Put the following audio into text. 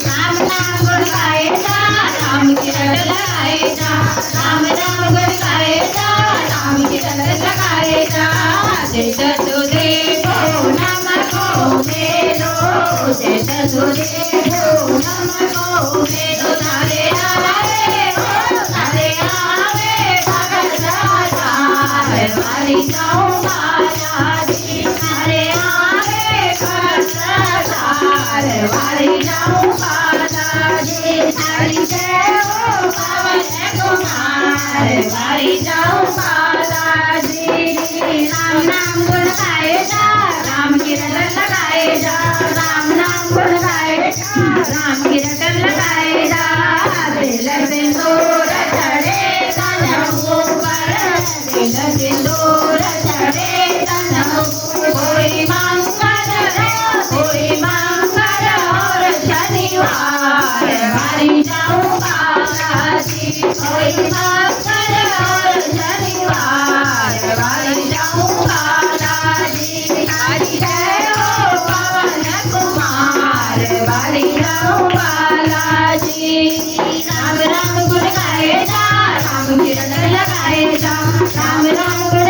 राम नाम गुण गाए जा, राम की रट लगाए जा। राम नाम गुण गाए जा, राम की रट लगाए जा। जसुदेवो नमको वेदो, जसुदेवो नमको वेदो। तारे आवे तारे आवे भगत दातार, वारी जाऊं बालाजी। तारे आवे भगत दातार, वारी जाऊं बालाजी। तारी जय हो पवन कुमार, वारी जाऊं बालाजी। राम नाम गुण गाए जा, राम की रट लगाए जा। राम नाम गुण गाए जा, राम की रट लगाए जा। दिल सिंदूर चढ़े तन ऊपर, दिल सिंदूर चढ़े तन ऊपर। कोई मंगल और शनिवार, वारी जाऊं बालाजी। कोई मंगल और शनिवार, वारी जाऊं बालाजी। तारी जय हो पवन कुमार, वारी जाऊं बालाजी। राम नाम गुण गाए जा, राम की रट लगाए जा। राम नाम गुण